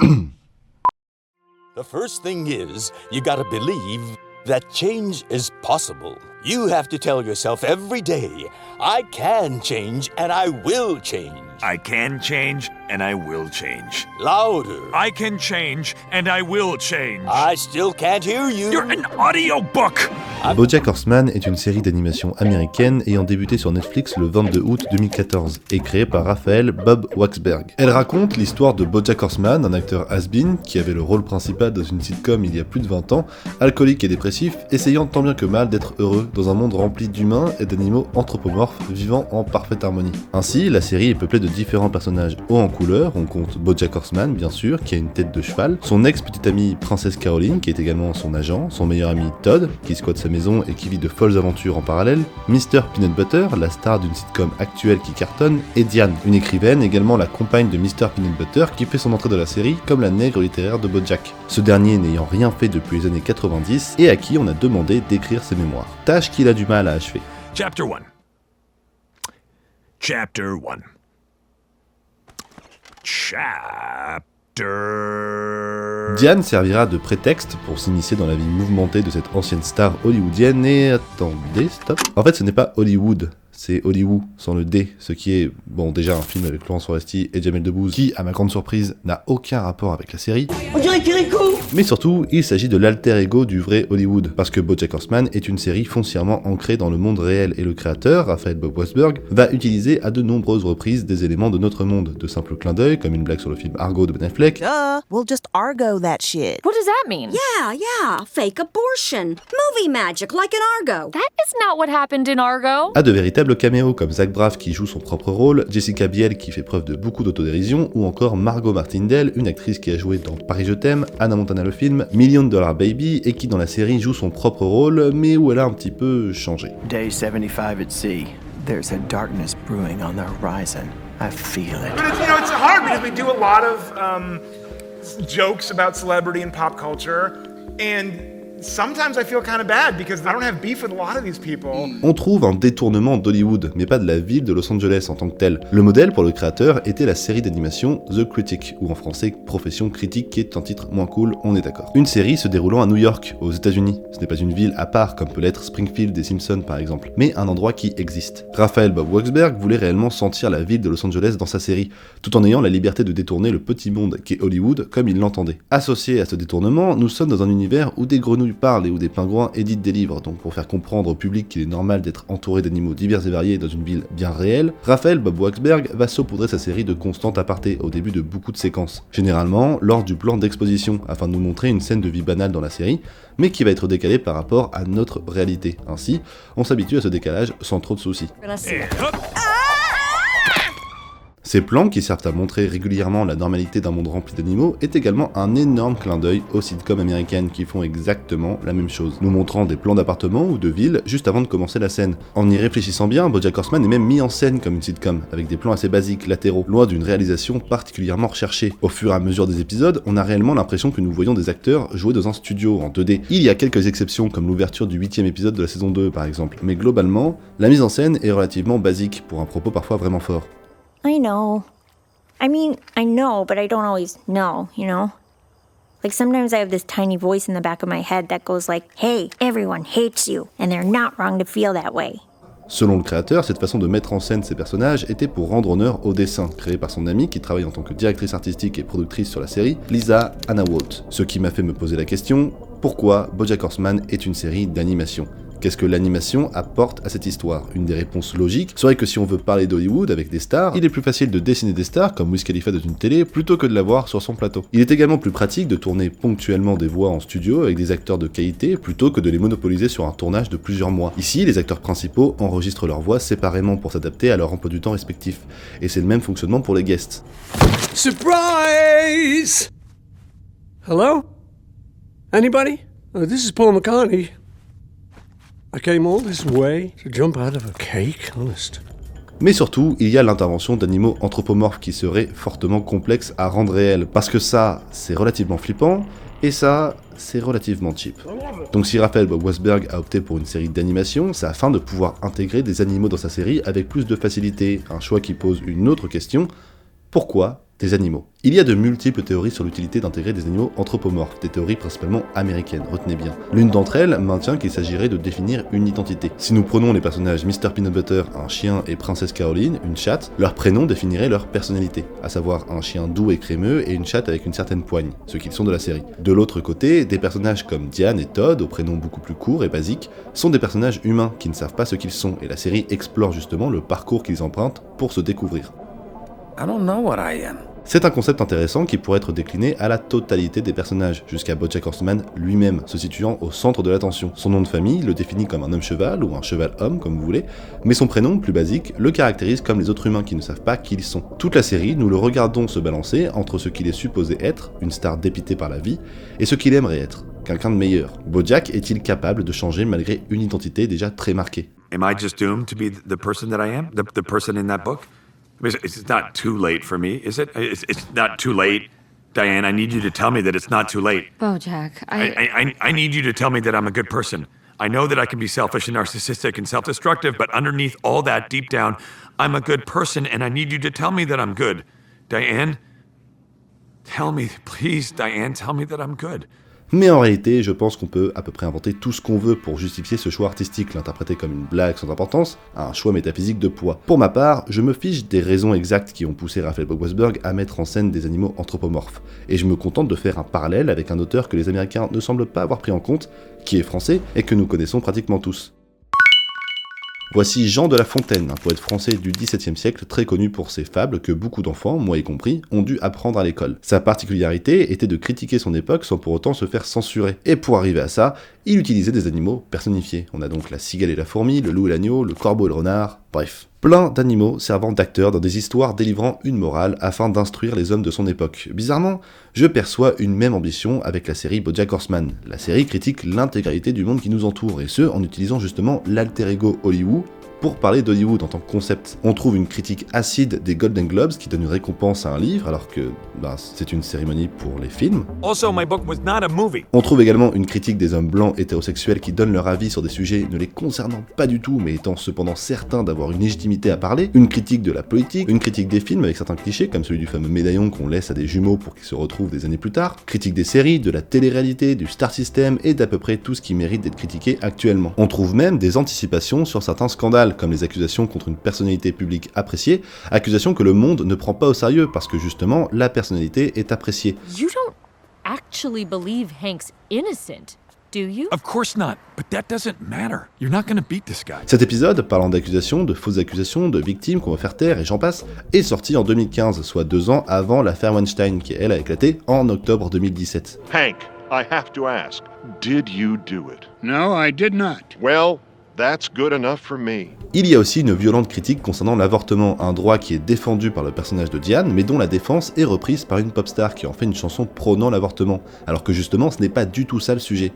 The first thing is, you gotta believe that change is possible. You have to tell yourself every day, I can change and I will change. I can change and I will change. Louder. I can change and I will change. I still can't hear you. You're an audiobook! BoJack Horseman est une série d'animation américaine ayant débuté sur Netflix le 22 août 2014 et créée par Raphaël Bob Waksberg. Elle raconte l'histoire de BoJack Horseman, un acteur has-been qui avait le rôle principal dans une sitcom il y a plus de 20 ans, alcoolique et dépressif, essayant tant bien que mal d'être heureux dans un monde rempli d'humains et d'animaux anthropomorphes vivant en parfaite harmonie. Ainsi, la série est peuplée de différents personnages hauts en couleur. On compte BoJack Horseman, bien sûr, qui a une tête de cheval, son ex-petite amie Princesse Caroline, qui est également son agent, son meilleur ami Todd, qui squatte sa maison et qui vit de folles aventures en parallèle, Mr. Peanut Butter, la star d'une sitcom actuelle qui cartonne, et Diane, une écrivaine, également la compagne de Mr. Peanut Butter, qui fait son entrée dans la série comme la nègre littéraire de BoJack. Ce dernier n'ayant rien fait depuis les années 90 et à qui on a demandé d'écrire ses mémoires. Tâche qu'il a du mal à achever. Chapter 1. Chapter 1. Chapter... Diane servira de prétexte pour s'initier dans la vie mouvementée de cette ancienne star hollywoodienne et... Attendez, stop. En fait, ce n'est pas Hollywood, c'est Hollywood, sans le D, ce qui est, bon, déjà un film avec Laurence Foresti et Jamel Debbouze, qui, à ma grande surprise, n'a aucun rapport avec la série. On dirait Kirikou! Mais surtout, il s'agit de l'alter ego du vrai Hollywood, parce que BoJack Horseman est une série foncièrement ancrée dans le monde réel et le créateur, Raphaël Bob Waksberg, va utiliser à de nombreuses reprises des éléments de notre monde, de simples clins d'œil, comme une blague sur le film Argo de Ben Affleck. We'll just Argo that shit. What does that mean? Yeah, fake abortion. Movie magic, like in Argo. That is not what happened in Argo. À de véritables caméos comme Zach Braff qui joue son propre rôle, Jessica Biel qui fait preuve de beaucoup d'autodérision, ou encore Margot Martindale, une actrice qui a joué dans Paris je t'aime, Hannah Montana le film, $1 Million Baby, et qui dans la série joue son propre rôle, mais où elle a un petit peu changé. Day 75 at sea. There's a darkness brewing on the horizon. I feel it. But it's hard because we do a lot of jokes about celebrity and pop culture, and sometimes I feel kind of bad because I don't have beef with a lot of these people. On trouve un détournement d'Hollywood, mais pas de la ville de Los Angeles en tant que telle. Le modèle pour le créateur était la série d'animation The Critic, ou en français Profession Critique, qui est un titre moins cool, on est d'accord. Une série se déroulant à New York, aux États-Unis. Ce n'est pas une ville à part, comme peut l'être Springfield des Simpsons par exemple, mais un endroit qui existe. Raphaël Bob Waksberg voulait réellement sentir la ville de Los Angeles dans sa série, tout en ayant la liberté de détourner le petit monde qu'est Hollywood comme il l'entendait. Associé à ce détournement, nous sommes dans un univers où des grenouilles parlent et où des pingouins éditent des livres, donc pour faire comprendre au public qu'il est normal d'être entouré d'animaux divers et variés dans une ville bien réelle, Raphaël Bob Waksberg va saupoudrer sa série de constantes apartés au début de beaucoup de séquences, généralement lors du plan d'exposition, afin de nous montrer une scène de vie banale dans la série, mais qui va être décalée par rapport à notre réalité. Ainsi, on s'habitue à ce décalage sans trop de soucis. Ces plans, qui servent à montrer régulièrement la normalité d'un monde rempli d'animaux, est également un énorme clin d'œil aux sitcoms américaines qui font exactement la même chose, nous montrant des plans d'appartements ou de villes juste avant de commencer la scène. En y réfléchissant bien, BoJack Horseman est même mis en scène comme une sitcom, avec des plans assez basiques, latéraux, loin d'une réalisation particulièrement recherchée. Au fur et à mesure des épisodes, on a réellement l'impression que nous voyons des acteurs jouer dans un studio en 2D. Il y a quelques exceptions, comme l'ouverture du 8e épisode de la saison 2 par exemple, mais globalement, la mise en scène est relativement basique, pour un propos parfois vraiment fort. I know. I mean, I know, but I don't always know, you know? Like sometimes I have this tiny voice in the back of my head that goes like, hey, everyone hates you, and they're not wrong to feel that way. Selon le créateur, cette façon de mettre en scène ces personnages était pour rendre honneur au dessin, créé par son amie qui travaille en tant que directrice artistique et productrice sur la série, Lisa Anna Walt. Ce qui m'a fait me poser la question, pourquoi BoJack Horseman est une série d'animation ? Qu'est-ce que l'animation apporte à cette histoire ? Une des réponses logiques serait que si on veut parler d'Hollywood avec des stars, il est plus facile de dessiner des stars comme Wiz Khalifa dans une télé plutôt que de l'avoir sur son plateau. Il est également plus pratique de tourner ponctuellement des voix en studio avec des acteurs de qualité plutôt que de les monopoliser sur un tournage de plusieurs mois. Ici, les acteurs principaux enregistrent leurs voix séparément pour s'adapter à leur emploi du temps respectif. Et c'est le même fonctionnement pour les guests. Surprise! Hello? Anybody? This is Paul McCartney. I came all this way to jump out of a cake, honest. Mais surtout, il y a l'intervention d'animaux anthropomorphes qui seraient fortement complexes à rendre réels, parce que ça, c'est relativement flippant, et ça, c'est relativement cheap. Donc si Raphaël Bob Waksberg a opté pour une série d'animation, c'est afin de pouvoir intégrer des animaux dans sa série avec plus de facilité, un choix qui pose une autre question, Pourquoi des animaux? Il y a de multiples théories sur l'utilité d'intégrer des animaux anthropomorphes, des théories principalement américaines, retenez bien. L'une d'entre elles maintient qu'il s'agirait de définir une identité. Si nous prenons les personnages Mr. Peanut Butter, un chien, et Princesse Caroline, une chatte, leur prénom définirait leur personnalité, à savoir un chien doux et crémeux et une chatte avec une certaine poigne, ce qu'ils sont de la série. De l'autre côté, des personnages comme Diane et Todd, aux prénoms beaucoup plus courts et basiques, sont des personnages humains qui ne savent pas ce qu'ils sont, et la série explore justement le parcours qu'ils empruntent pour se découvrir. I don't know what I am. C'est un concept intéressant qui pourrait être décliné à la totalité des personnages, jusqu'à BoJack Horseman lui-même, se situant au centre de l'attention. Son nom de famille le définit comme un homme-cheval ou un cheval-homme, comme vous voulez, mais son prénom, plus basique, le caractérise comme les autres humains qui ne savent pas qui ils sont. Toute la série, nous le regardons se balancer entre ce qu'il est supposé être, une star dépitée par la vie, et ce qu'il aimerait être, quelqu'un de meilleur. BoJack est-il capable de changer malgré une identité déjà très marquée? Am I just doomed to be the person that I am? The person in that book? It's not too late for me, is it? It's not too late. Diane, I need you to tell me that it's not too late. BoJack, I need you to tell me that I'm a good person. I know that I can be selfish and narcissistic and self-destructive, but underneath all that, deep down, I'm a good person, and I need you to tell me that I'm good. Diane, tell me, please, Diane, tell me that I'm good. Mais en réalité, je pense qu'on peut à peu près inventer tout ce qu'on veut pour justifier ce choix artistique, l'interpréter comme une blague sans importance, un choix métaphysique de poids. Pour ma part, je me fiche des raisons exactes qui ont poussé Raphael Bob Waksberg à mettre en scène des animaux anthropomorphes, et je me contente de faire un parallèle avec un auteur que les Américains ne semblent pas avoir pris en compte, qui est français et que nous connaissons pratiquement tous. Voici Jean de La Fontaine, un poète français du XVIIe siècle très connu pour ses fables que beaucoup d'enfants, moi y compris, ont dû apprendre à l'école. Sa particularité était de critiquer son époque sans pour autant se faire censurer. Et pour arriver à ça, il utilisait des animaux personnifiés. On a donc la cigale et la fourmi, le loup et l'agneau, le corbeau et le renard, bref. Plein d'animaux servant d'acteurs dans des histoires délivrant une morale afin d'instruire les hommes de son époque. Bizarrement, je perçois une même ambition avec la série BoJack Horseman. La série critique l'intégralité du monde qui nous entoure, et ce, en utilisant justement l'alter ego Hollywood pour parler d'Hollywood en tant que concept. On trouve une critique acide des Golden Globes qui donne une récompense à un livre alors que c'est une cérémonie pour les films. Also, my book was not a movie. On trouve également une critique des hommes blancs hétérosexuels qui donnent leur avis sur des sujets ne les concernant pas du tout mais étant cependant certains d'avoir une légitimité à parler, une critique de la politique, une critique des films avec certains clichés comme celui du fameux médaillon qu'on laisse à des jumeaux pour qu'ils se retrouvent des années plus tard, critique des séries, de la télé-réalité, du star system et d'à peu près tout ce qui mérite d'être critiqué actuellement. On trouve même des anticipations sur certains scandales comme les accusations contre une personnalité publique appréciée, accusations que le monde ne prend pas au sérieux parce que justement la personnalité est appréciée. You don't actually believe Hank's innocent, do you? Of course not, but that doesn't matter. You're not gonna beat this guy. Cet épisode, parlant d'accusations, de fausses accusations, de victimes qu'on va faire taire et j'en passe, est sorti en 2015, soit 2 ans avant l'affaire Weinstein qui elle a éclaté en octobre 2017. Hank, I have to ask, did you do it? No, I did not. Well, that's good enough for me. Il y a aussi une violente critique concernant l'avortement, un droit qui est défendu par le personnage de Diane, mais dont la défense est reprise par une pop star qui en fait une chanson prônant l'avortement, alors que justement ce n'est pas du tout ça le sujet.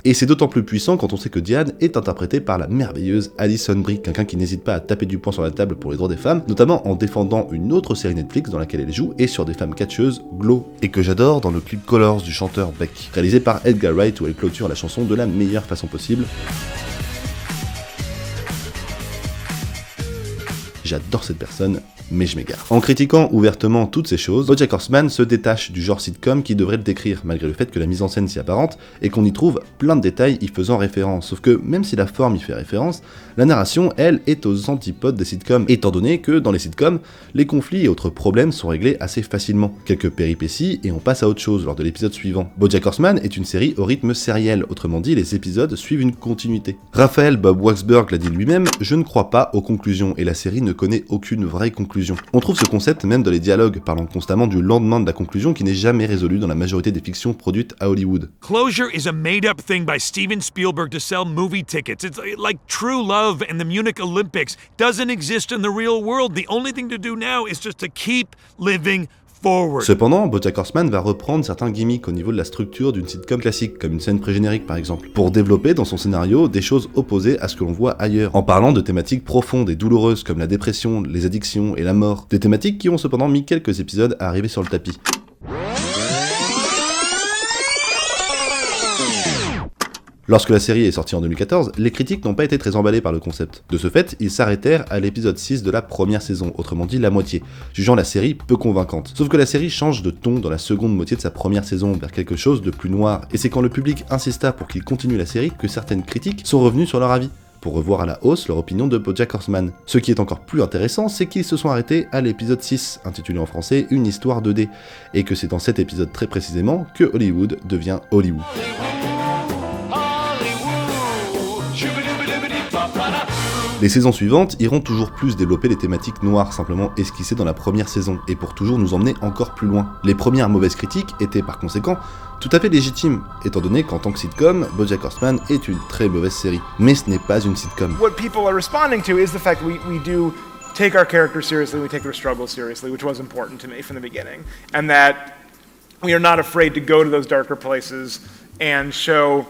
Et c'est d'autant plus puissant quand on sait que Diane est interprétée par la merveilleuse Alison Brie, quelqu'un qui n'hésite pas à taper du poing sur la table pour les droits des femmes, notamment en défendant une autre série Netflix dans laquelle elle joue et sur des femmes catcheuses, Glow, et que j'adore dans le clip Colors du chanteur Beck, réalisé par Edgar Wright où elle clôture la chanson de la meilleure façon possible. J'adore cette personne, mais je m'égare. En critiquant ouvertement toutes ces choses, BoJack Horseman se détache du genre sitcom qui devrait le décrire, malgré le fait que la mise en scène s'y apparente et qu'on y trouve plein de détails y faisant référence. Sauf que même si la forme y fait référence, la narration, elle, est aux antipodes des sitcoms, étant donné que dans les sitcoms, les conflits et autres problèmes sont réglés assez facilement. Quelques péripéties et on passe à autre chose lors de l'épisode suivant. BoJack Horseman est une série au rythme sériel, autrement dit, les épisodes suivent une continuité. Raphael Bob Waksberg l'a dit lui-même, je ne crois pas aux conclusions et la série ne connaît aucune vraie conclusion. On trouve ce concept même dans les dialogues, parlant constamment du lendemain de la conclusion qui n'est jamais résolu dans la majorité des fictions produites à Hollywood. Closure is a made-up thing by Steven Spielberg to sell movie tickets. It's like true love and the Munich Olympics doesn't exist in the real world. The only thing to do now is just to keep living forward. Cependant, BoJack Horseman va reprendre certains gimmicks au niveau de la structure d'une sitcom classique, comme une scène pré-générique par exemple, pour développer dans son scénario des choses opposées à ce que l'on voit ailleurs, en parlant de thématiques profondes et douloureuses comme la dépression, les addictions et la mort, des thématiques qui ont cependant mis quelques épisodes à arriver sur le tapis. Lorsque la série est sortie en 2014, les critiques n'ont pas été très emballés par le concept. De ce fait, ils s'arrêtèrent à l'épisode 6 de la première saison, autrement dit la moitié, jugeant la série peu convaincante. Sauf que la série change de ton dans la seconde moitié de sa première saison, vers quelque chose de plus noir, et c'est quand le public insista pour qu'il continue la série que certaines critiques sont revenues sur leur avis, pour revoir à la hausse leur opinion de BoJack Horseman. Ce qui est encore plus intéressant, c'est qu'ils se sont arrêtés à l'épisode 6, intitulé en français Une histoire 2D, et que c'est dans cet épisode très précisément que Hollywood devient Hollywood. Les saisons suivantes iront toujours plus développer les thématiques noires simplement esquissées dans la première saison, et pour toujours nous emmener encore plus loin. Les premières mauvaises critiques étaient par conséquent tout à fait légitimes, étant donné qu'en tant que sitcom, BoJack Horseman est une très mauvaise série. Mais ce n'est pas une sitcom. What people are responding to is the fact we do take our characters seriously, we take their struggles seriously, which was important to me from the beginning, and that we are not afraid to go to those darker places and show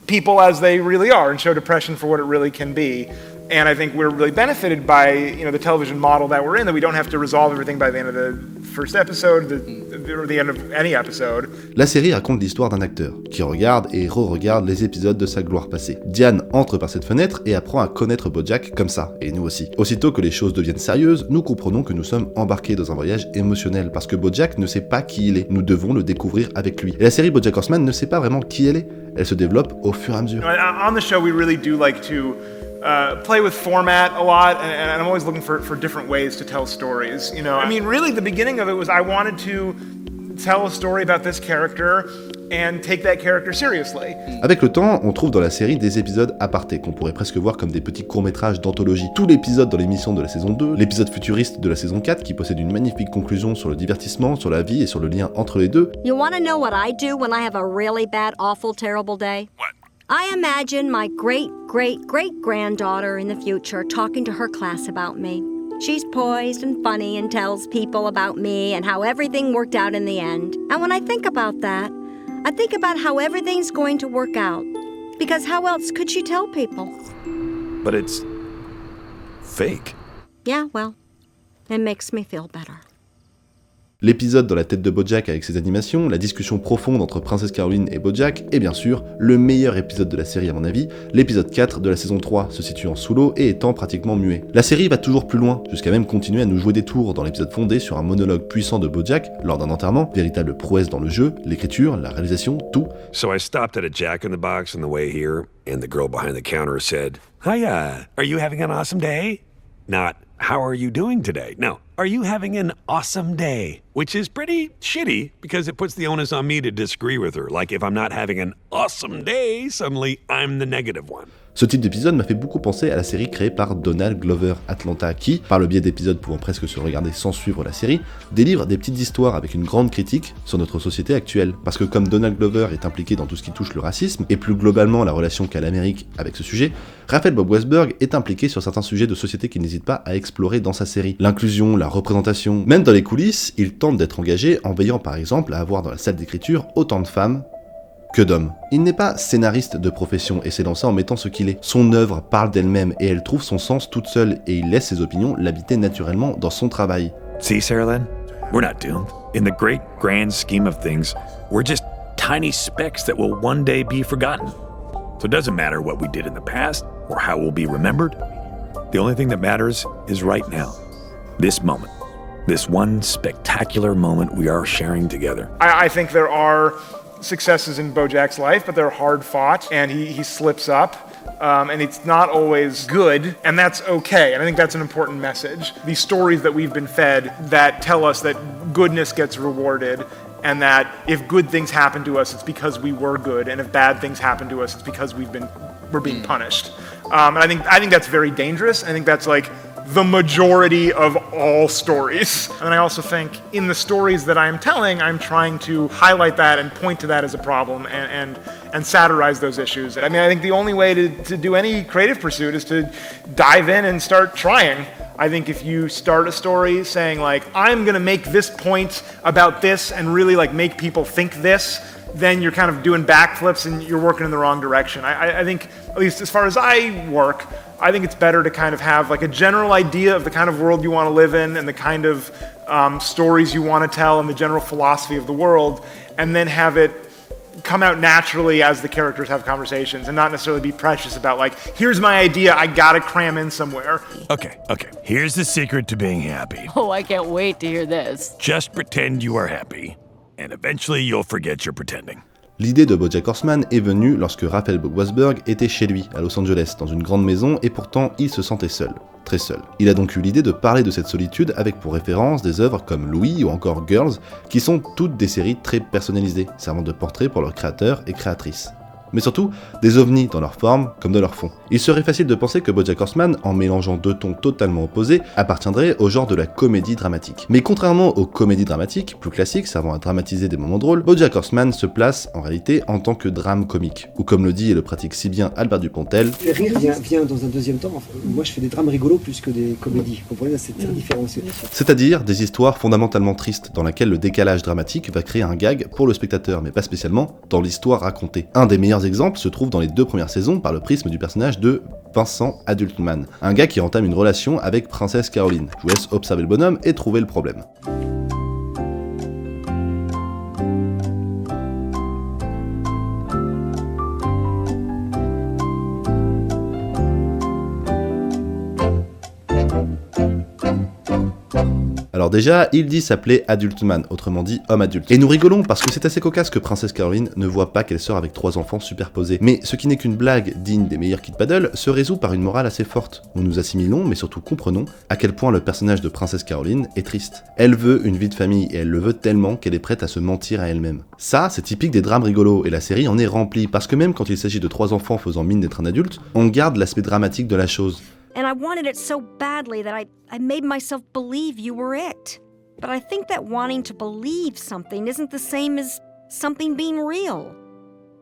people as they really are and show depression for what it really can be. And I think we're really benefited by, the television model that we're in, that we don't have to resolve everything by the end of the first episode, or the end of any episode. La série raconte l'histoire d'un acteur qui regarde et re-regarde les épisodes de sa gloire passée. Diane entre par cette fenêtre et apprend à connaître BoJack comme ça, et nous aussi. Aussitôt que les choses deviennent sérieuses, nous comprenons que nous sommes embarqués dans un voyage émotionnel, parce que BoJack ne sait pas qui il est. Nous devons le découvrir avec lui. Et la série BoJack Horseman ne sait pas vraiment qui elle est. Elle se développe au fur et à mesure. On the show, we really do like to play with format a lot, and I'm always looking for different ways to tell stories. I mean, really, the beginning of it was I wanted to tell a story about this character and take that character seriously. Avec le temps, on trouve dans la série des épisodes apartés qu'on pourrait presque voir comme des petits courts-métrages d'anthologie. Tout l'épisode dans l'émission de la saison 2, l'épisode futuriste de la saison 4 qui possède une magnifique conclusion sur le divertissement, sur la vie et sur le lien entre les deux. You want to know what I do when I have a really bad, awful, terrible day? What? I imagine my great-great-great-granddaughter in the future talking to her class about me. She's poised and funny and tells people about me and how everything worked out in the end. And when I think about that, I think about how everything's going to work out. Because how else could she tell people? But it's fake. Yeah, well, it makes me feel better. L'épisode dans la tête de BoJack avec ses animations, la discussion profonde entre Princesse Caroline et BoJack, et bien sûr, le meilleur épisode de la série à mon avis, l'épisode 4 de la saison 3, se situant sous l'eau et étant pratiquement muet. La série va toujours plus loin, jusqu'à même continuer à nous jouer des tours dans l'épisode fondé sur un monologue puissant de BoJack lors d'un enterrement, véritable prouesse dans le jeu, l'écriture, la réalisation, tout. So I stopped at a Jack in the Box on the way here, and the girl behind the counter said, "Hiya, are you having an awesome day?" Not, "How are you doing today?" No, "Are you having an awesome day?" Which is pretty shitty because it puts the onus on me to disagree with her. Like if I'm not having an awesome day, suddenly I'm the negative one. Ce type d'épisode m'a fait beaucoup penser à la série créée par Donald Glover, Atlanta, qui, par le biais d'épisodes pouvant presque se regarder sans suivre la série, délivre des petites histoires avec une grande critique sur notre société actuelle. Parce que comme Donald Glover est impliqué dans tout ce qui touche le racisme, et plus globalement la relation qu'a l'Amérique avec ce sujet, Raphaël Bob Westberg est impliqué sur certains sujets de société qu'il n'hésite pas à explorer dans sa série. L'inclusion, la représentation, même dans les coulisses, il tente d'être engagé en veillant par exemple à avoir dans la salle d'écriture autant de femmes que d'hommes. Il n'est pas scénariste de profession et s'est lancé en mettant ce qu'il est. Son œuvre parle d'elle-même et elle trouve son sens toute seule et il laisse ses opinions l'habiter naturellement dans son travail. See, Sarah Lynn? We're not doomed. In the great grand scheme of things, we're just tiny specks that will one day be forgotten. So it doesn't matter what we did in the past or how we'll be remembered. The only thing that matters is right now. This moment. This one spectacular moment we are sharing together. I think there are successes in BoJack's life, but they're hard fought, and he slips up, and it's not always good, and that's okay, and I think that's an important message. These stories that we've been fed that tell us that goodness gets rewarded, and that if good things happen to us, it's because we were good, and if bad things happen to us, it's because we're being punished. And I think that's very dangerous. I think that's like the majority of all stories. And I also think in the stories that I'm telling, I'm trying to highlight that and point to that as a problem and satirize those issues. I mean, I think the only way to do any creative pursuit is to dive in and start trying. I think if you start a story saying like, I'm gonna make this point about this and really like make people think this, then you're kind of doing backflips and you're working in the wrong direction. I think, at least as far as I work, I think it's better to kind of have like a general idea of the kind of world you want to live in and the kind of stories you want to tell and the general philosophy of the world, and then have it come out naturally as the characters have conversations and not necessarily be precious about like, here's my idea, I gotta cram in somewhere. Okay. Here's the secret to being happy. Oh, I can't wait to hear this. Just pretend you are happy, and eventually you'll forget you're pretending. L'idée de BoJack Horseman est venue lorsque Raphael Wassberg était chez lui, à Los Angeles, dans une grande maison, et pourtant il se sentait seul. Très seul. Il a donc eu l'idée de parler de cette solitude avec pour référence des œuvres comme Louis ou encore Girls, qui sont toutes des séries très personnalisées, servant de portrait pour leurs créateurs et créatrices. Mais surtout, des ovnis dans leur forme comme dans leur fond. Il serait facile de penser que BoJack Horseman, en mélangeant deux tons totalement opposés, appartiendrait au genre de la comédie dramatique. Mais contrairement aux comédies dramatiques, plus classiques, servant à dramatiser des moments drôles, BoJack Horseman se place, en réalité, en tant que drame comique. Ou comme le dit et le pratique si bien Albert Dupontel, le rire vient dans un deuxième temps. Enfin, moi je fais des drames rigolos plus que des comédies. Vous comprenez, c'est très différent. C'est-à-dire des histoires fondamentalement tristes, dans lesquelles le décalage dramatique va créer un gag pour le spectateur, mais pas spécialement dans l'histoire racontée. Un des meilleurs exemples se trouve dans les 2 premières saisons par le prisme du personnage de Vincent Adultman, un gars qui entame une relation avec Princesse Caroline. Je vous laisse observer le bonhomme et trouver le problème. Alors déjà, il dit s'appeler Adultman, autrement dit homme adulte. Et nous rigolons parce que c'est assez cocasse que Princesse Caroline ne voit pas qu'elle sort avec 3 enfants superposés. Mais ce qui n'est qu'une blague digne des meilleurs Kid Paddle se résout par une morale assez forte, où nous assimilons, mais surtout comprenons, à quel point le personnage de Princesse Caroline est triste. Elle veut une vie de famille, et elle le veut tellement qu'elle est prête à se mentir à elle-même. Ça, c'est typique des drames rigolos, et la série en est remplie, parce que même quand il s'agit de 3 enfants faisant mine d'être un adulte, on garde l'aspect dramatique de la chose. And I wanted it so badly that I made myself believe you were it. But I think that wanting to believe something isn't the same as something being real.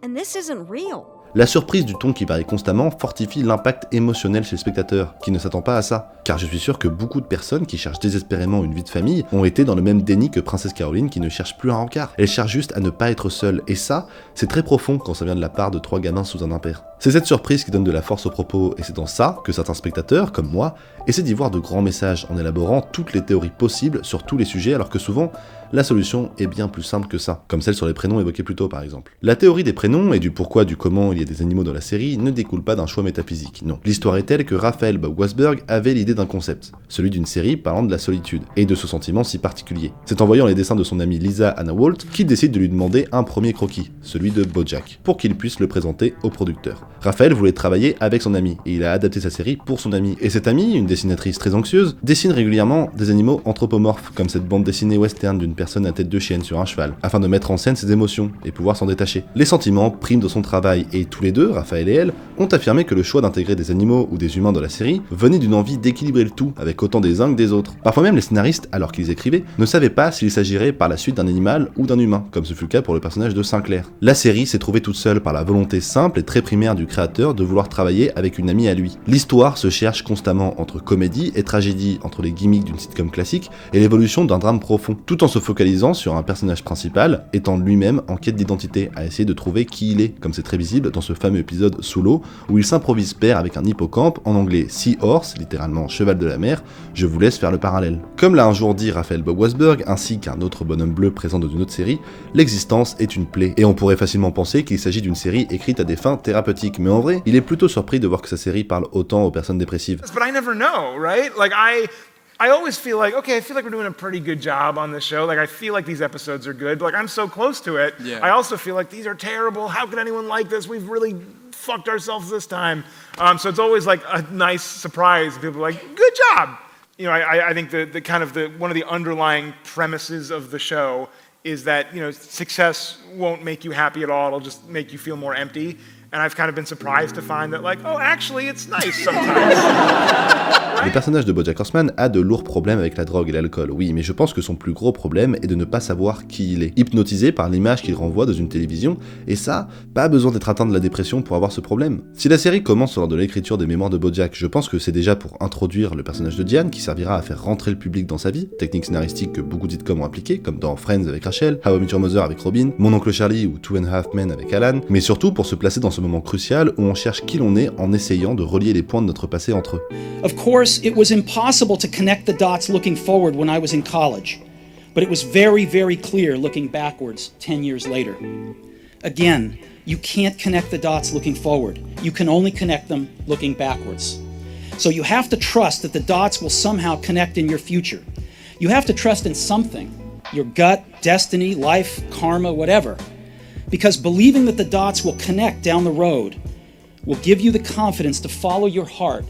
And this isn't real. La surprise du ton qui varie constamment fortifie l'impact émotionnel chez le spectateur, qui ne s'attend pas à ça. Car je suis sûr que beaucoup de personnes qui cherchent désespérément une vie de famille ont été dans le même déni que Princesse Caroline qui ne cherche plus un rencard. Elle cherche juste à ne pas être seule, et ça, c'est très profond quand ça vient de la part de 3 gamins sous un impair. C'est cette surprise qui donne de la force au propos, et c'est dans ça que certains spectateurs, comme moi, essaient d'y voir de grands messages en élaborant toutes les théories possibles sur tous les sujets, alors que souvent, la solution est bien plus simple que ça, comme celle sur les prénoms évoqués plus tôt par exemple. La théorie des prénoms et du pourquoi du comment il y a des animaux dans la série ne découle pas d'un choix métaphysique, non. L'histoire est telle que Raphael Wassberg avait l'idée d'un concept, celui d'une série parlant de la solitude, et de ce sentiment si particulier. C'est en voyant les dessins de son amie Lisa Anna Walt qu'il décide de lui demander un premier croquis, celui de BoJack, pour qu'il puisse le présenter au producteur. Raphaël voulait travailler avec son ami, et il a adapté sa série pour son ami. Et cette amie, une dessinatrice très anxieuse, dessine régulièrement des animaux anthropomorphes, comme cette bande dessinée western d'une personne à tête de chienne sur un cheval, afin de mettre en scène ses émotions et pouvoir s'en détacher. Les sentiments priment dans son travail, et tous les deux, Raphaël et elle, ont affirmé que le choix d'intégrer des animaux ou des humains dans la série venait d'une envie d'équilibrer le tout, avec autant des uns que des autres. Parfois même les scénaristes, alors qu'ils écrivaient, ne savaient pas s'il s'agirait par la suite d'un animal ou d'un humain, comme ce fut le cas pour le personnage de Sinclair. La série s'est trouvée toute seule par la volonté simple et très primaire du créateur de vouloir travailler avec une amie à lui. L'histoire se cherche constamment entre comédie et tragédie, entre les gimmicks d'une sitcom classique et l'évolution d'un drame profond, tout en se focalisant sur un personnage principal étant lui-même en quête d'identité, à essayer de trouver qui il est, comme c'est très visible dans ce fameux épisode Sous l'eau, où il s'improvise père avec un hippocampe, en anglais Sea Horse, littéralement cheval de la mer. Je vous laisse faire le parallèle. Comme l'a un jour dit Raphael Wassberg, ainsi qu'un autre bonhomme bleu présent dans une autre série, l'existence est une plaie, et on pourrait facilement penser qu'il s'agit d'une série écrite à des fins thérapeutiques, mais en vrai, il est plutôt surpris de voir que sa série parle autant aux personnes dépressives. But I never know, right? Like I always feel like, okay, I feel like we're doing a pretty good job on this show. Like, I feel like these episodes are good. Like, I'm so close to it. Yeah. I also feel like these are terrible. How could anyone like this? We've really fucked ourselves this time. So it's always like a nice surprise. People are like, good job. You know, I think the kind of one of the underlying premises of the show is that, you know, success won't make you happy at all. It'll just make you feel more empty. And I've kind of been surprised to find that, like, oh, actually, it's nice sometimes. Le personnage de BoJack Horseman a de lourds problèmes avec la drogue et l'alcool, oui, mais je pense que son plus gros problème est de ne pas savoir qui il est. Hypnotisé par l'image qu'il renvoie dans une télévision, et ça, pas besoin d'être atteint de la dépression pour avoir ce problème. Si la série commence lors de l'écriture des mémoires de BoJack, je pense que c'est déjà pour introduire le personnage de Diane, qui servira à faire rentrer le public dans sa vie, technique scénaristique que beaucoup de sitcoms ont appliqué, comme dans Friends avec Rachel, How I Met Your Mother avec Robin, Mon oncle Charlie ou Two and a Half Men avec Alan, mais surtout pour se placer dans ce moment crucial où on cherche qui l'on est en essayant de relier les points de notre passé entre eux. Of course, it was impossible to connect the dots looking forward when I was in college, but it was very, very clear looking backwards 10 years later. Again, you can't connect the dots looking forward. You can only connect them looking backwards. So you have to trust that the dots will somehow connect in your future. You have to trust in something, your gut, destiny, life, karma, whatever. Because believing that the dots will connect down the road will give you the confidence to follow your heart,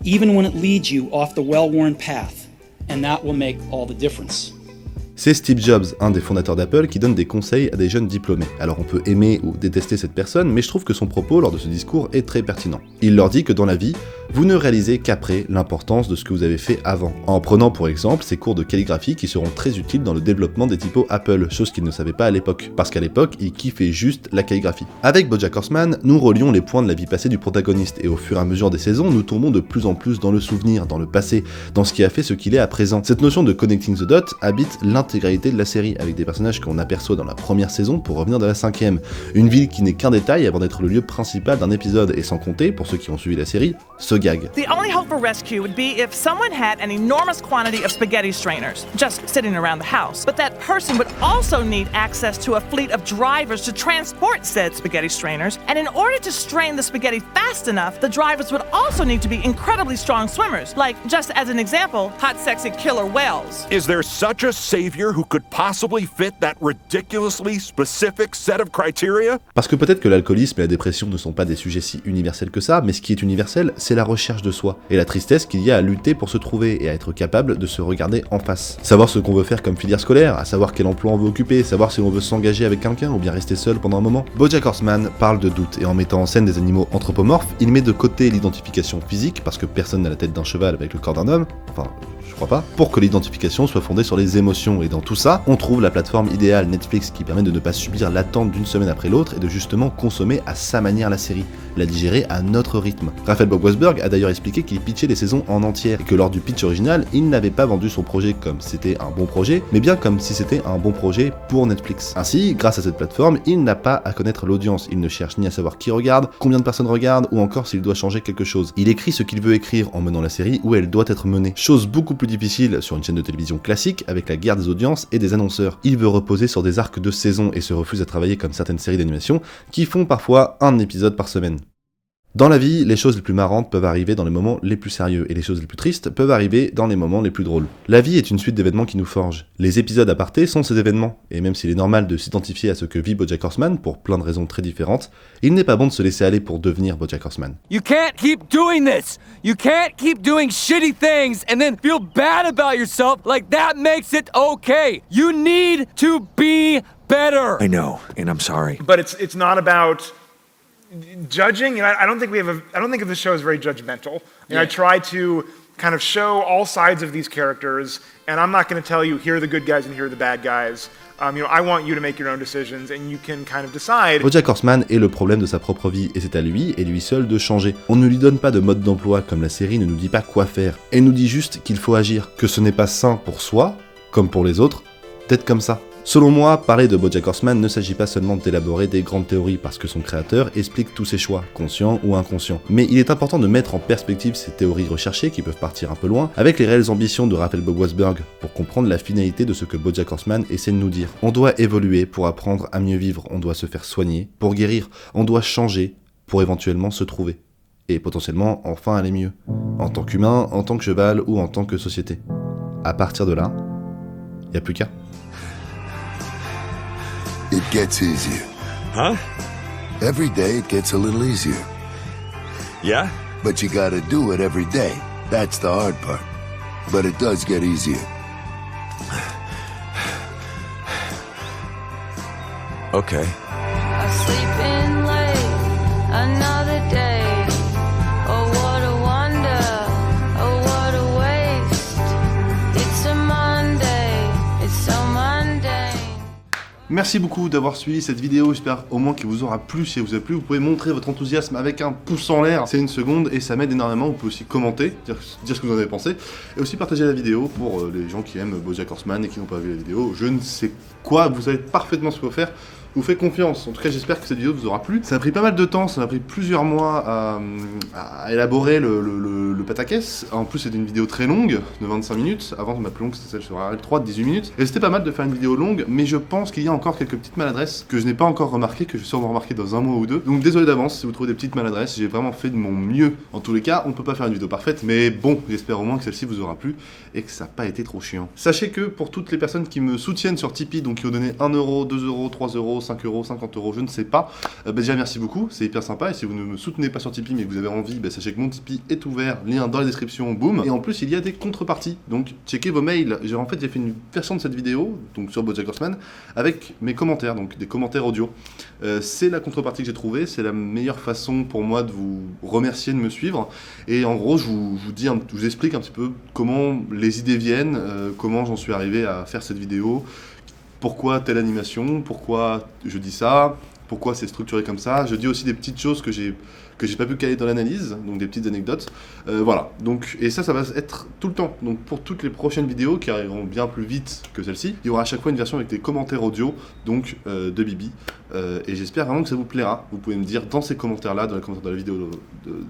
even when it leads you off the well-worn path. And that will make all the difference. C'est Steve Jobs, un des fondateurs d'Apple, qui donne des conseils à des jeunes diplômés. Alors on peut aimer ou détester cette personne, mais je trouve que son propos lors de ce discours est très pertinent. Il leur dit que dans la vie, vous ne réalisez qu'après l'importance de ce que vous avez fait avant, en prenant pour exemple ses cours de calligraphie qui seront très utiles dans le développement des typos Apple, chose qu'il ne savait pas à l'époque, parce qu'à l'époque, il kiffait juste la calligraphie. Avec BoJack Horseman, nous relions les points de la vie passée du protagoniste, et au fur et à mesure des saisons, nous tombons de plus en plus dans le souvenir, dans le passé, dans ce qui a fait ce qu'il est à présent. Cette notion de connecting the dots habite l'intégralité de la série, avec des personnages qu'on aperçoit dans la première saison pour revenir dans la cinquième. Une ville qui n'est qu'un détail avant d'être le lieu principal d'un épisode, et sans compter, pour ceux qui ont suivi la série, ce gag. The only hope for rescue would be if someone had an enormous quantity of spaghetti strainers just sitting around the house. But that person would also need access to a fleet of drivers to transport said spaghetti strainers. And in order to strain the spaghetti fast enough, the drivers would also need to be incredibly strong swimmers. Like, just as an example, hot, sexy killer whales. Is there such a savior who could possibly fit that ridiculously specific set of criteria? Parce que peut-être que l'alcoolisme et la dépression ne sont pas des sujets si universels que ça, mais ce qui est universel, c'est la recherche de soi, et la tristesse qu'il y a à lutter pour se trouver et à être capable de se regarder en face. Savoir ce qu'on veut faire comme filière scolaire, à savoir quel emploi on veut occuper, savoir si on veut s'engager avec quelqu'un ou bien rester seul pendant un moment. BoJack Horseman parle de doute, et en mettant en scène des animaux anthropomorphes, il met de côté l'identification physique, parce que personne n'a la tête d'un cheval avec le corps d'un homme, enfin, je crois pas, pour que l'identification soit fondée sur les émotions, et dans tout ça, on trouve la plateforme idéale Netflix qui permet de ne pas subir l'attente d'une semaine après l'autre et de justement consommer à sa manière la série, la digérer à notre rythme. Raphaël Bob Wassberg a d'ailleurs expliqué qu'il pitchait les saisons en entière et que lors du pitch original, il n'avait pas vendu son projet comme c'était un bon projet, mais bien comme si c'était un bon projet pour Netflix. Ainsi, grâce à cette plateforme, il n'a pas à connaître l'audience, il ne cherche ni à savoir qui regarde, combien de personnes regardent ou encore s'il doit changer quelque chose. Il écrit ce qu'il veut écrire en menant la série où elle doit être menée. Chose beaucoup plus difficile sur une chaîne de télévision classique avec la guerre des audiences et des annonceurs. Il veut reposer sur des arcs de saison et se refuse à travailler comme certaines séries d'animation qui font parfois un épisode par semaine. Dans la vie, les choses les plus marrantes peuvent arriver dans les moments les plus sérieux, et les choses les plus tristes peuvent arriver dans les moments les plus drôles. La vie est une suite d'événements qui nous forgent. Les épisodes apartés sont ces événements, et même s'il est normal de s'identifier à ce que vit BoJack Horseman pour plein de raisons très différentes, il n'est pas bon de se laisser aller pour devenir BoJack Horseman. You can't keep doing this! You can't keep doing shitty things and then feel bad about yourself like that makes it okay! You need to be better! I know, and I'm sorry. But it's not about judging. I don't think of the show as very judgmental. I try to kind of show all sides of these characters, and I'm not going to tell you here are the good guys and here are the bad guys. I want you to make your own decisions, and you can kind of decide. BoJack Horseman est le problème de sa propre vie, et c'est à lui et lui seul de changer. On ne lui donne pas de mode d'emploi, comme la série ne nous dit pas quoi faire. Elle nous dit juste qu'il faut agir, que ce n'est pas sain pour soi, comme pour les autres, d'être comme ça. Selon moi, parler de BoJack Horseman ne s'agit pas seulement d'élaborer des grandes théories parce que son créateur explique tous ses choix, conscients ou inconscients. Mais il est important de mettre en perspective ces théories recherchées qui peuvent partir un peu loin avec les réelles ambitions de Raphaël Bob Wassberg pour comprendre la finalité de ce que BoJack Horseman essaie de nous dire. On doit évoluer pour apprendre à mieux vivre, on doit se faire soigner pour guérir, on doit changer pour éventuellement se trouver. Et potentiellement enfin aller mieux. En tant qu'humain, en tant que cheval ou en tant que société. À partir de là, y a plus qu'à. It gets easier. Huh? Every day it gets a little easier. Yeah? But you gotta do it every day. That's the hard part. But it does get easier. Okay. Sleeping late, another day. Oh, what a wonder, oh, what a waste. It's a Monday, it's so mundane. Merci beaucoup d'avoir suivi cette vidéo, j'espère au moins qu'elle vous aura plu. Si elle vous a plu, vous pouvez montrer votre enthousiasme avec un pouce en l'air, c'est une seconde et ça m'aide énormément. Vous pouvez aussi commenter, dire ce que vous en avez pensé, et aussi partager la vidéo pour les gens qui aiment BoJack Horseman et qui n'ont pas vu la vidéo. Je ne sais quoi, vous savez parfaitement ce qu'il faut faire. Je vous fais confiance, en tout cas j'espère que cette vidéo vous aura plu. Ça a pris pas mal de temps, ça m'a pris plusieurs mois à élaborer le pataquès. En plus c'était une vidéo très longue, de 25 minutes. Avant ma plus longue c'était celle sur RL3 de 18 minutes. Et c'était pas mal de faire une vidéo longue, mais je pense qu'il y a encore quelques petites maladresses que je n'ai pas encore remarquées, que je vais sûrement remarquer dans un mois ou deux. Donc désolé d'avance si vous trouvez des petites maladresses, j'ai vraiment fait de mon mieux. En tous les cas, on peut pas faire une vidéo parfaite, mais bon, j'espère au moins que celle-ci vous aura plu et que ça n'a pas été trop chiant. Sachez que pour toutes les personnes qui me soutiennent sur Tipeee, donc qui ont donné 1 euro, 2 euros, 3 euros, 5 euros, 50 euros, je ne sais pas. Déjà merci beaucoup, c'est hyper sympa. Et si vous ne me soutenez pas sur Tipeee mais que vous avez envie, sachez que mon Tipeee est ouvert, lien dans la description, boum. Et en plus il y a des contreparties, donc checkez vos mails. J'ai fait une version de cette vidéo, donc sur BoJack Horseman, avec mes commentaires, donc des commentaires audio. C'est la contrepartie que j'ai trouvée, c'est la meilleure façon pour moi de vous remercier de me suivre. Et en gros je vous explique un petit peu comment les idées viennent, comment j'en suis arrivé à faire cette vidéo. Pourquoi telle animation, pourquoi je dis ça, pourquoi c'est structuré comme ça. Je dis aussi des petites choses que j'ai pas pu caler dans l'analyse, donc des petites anecdotes. Voilà, donc, et ça va être tout le temps. Donc pour toutes les prochaines vidéos qui arriveront bien plus vite que celle-ci, il y aura à chaque fois une version avec des commentaires audio, donc de Bibi. Et j'espère vraiment que ça vous plaira. Vous pouvez me dire dans ces commentaires-là, dans les commentaires de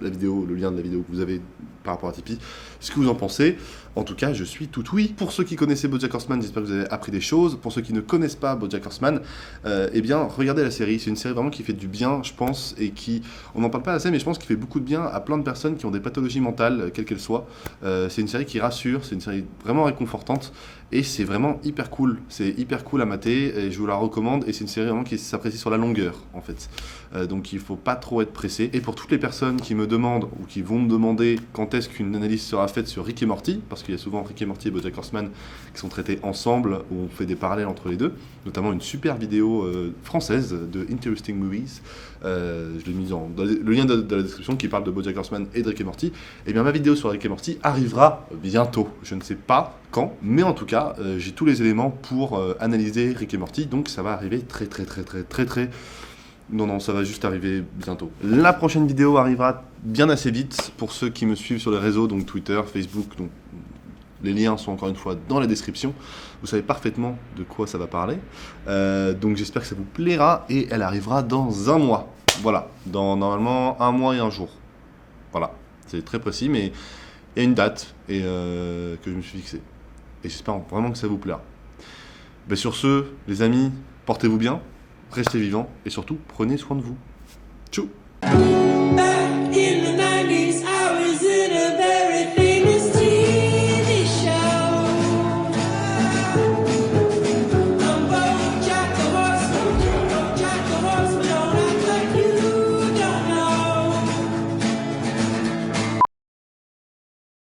la vidéo, le lien de la vidéo que vous avez par rapport à Tipeee, ce que vous en pensez. En tout cas, je suis tout oui. Pour ceux qui connaissaient BoJack Horseman, j'espère que vous avez appris des choses. Pour ceux qui ne connaissent pas BoJack Horseman, eh bien, regardez la série. C'est une série vraiment qui fait du bien, je pense, et qui, on n'en parle pas assez, mais je pense qu'il fait beaucoup de bien à plein de personnes qui ont des pathologies mentales, quelles qu'elles soient. C'est une série qui rassure, c'est une série vraiment réconfortante, et c'est vraiment hyper cool. C'est hyper cool à mater, et je vous la recommande, et c'est une série vraiment qui s'apprécie sur la longueur, en fait. Donc il faut pas trop être pressé. Et pour toutes les personnes qui me demandent, ou qui vont me demander quand est-ce qu'une analyse sera faite sur Rick et Morty, parce qu'il y a souvent Rick et Morty et BoJack Horseman qui sont traités ensemble, où on fait des parallèles entre les deux, notamment une super vidéo française de Interesting Movies, je l'ai mis dans le lien de la description, qui parle de BoJack Horseman et de Rick et Morty. Et bien ma vidéo sur Rick et Morty arrivera bientôt, je ne sais pas quand, mais en tout cas j'ai tous les éléments pour analyser Rick et Morty, donc ça va arriver très non, ça va juste arriver bientôt. La prochaine vidéo arrivera bien assez vite pour ceux qui me suivent sur les réseaux, donc Twitter, Facebook, donc les liens sont encore une fois dans la description. Vous savez parfaitement de quoi ça va parler. Donc j'espère que ça vous plaira et elle arrivera dans un mois. Voilà, dans normalement un mois et un jour. Voilà, c'est très précis, mais il y a une date que je me suis fixée. Et j'espère vraiment que ça vous plaira. Sur ce, les amis, portez-vous bien. Restez vivants et surtout, prenez soin de vous. Tchou!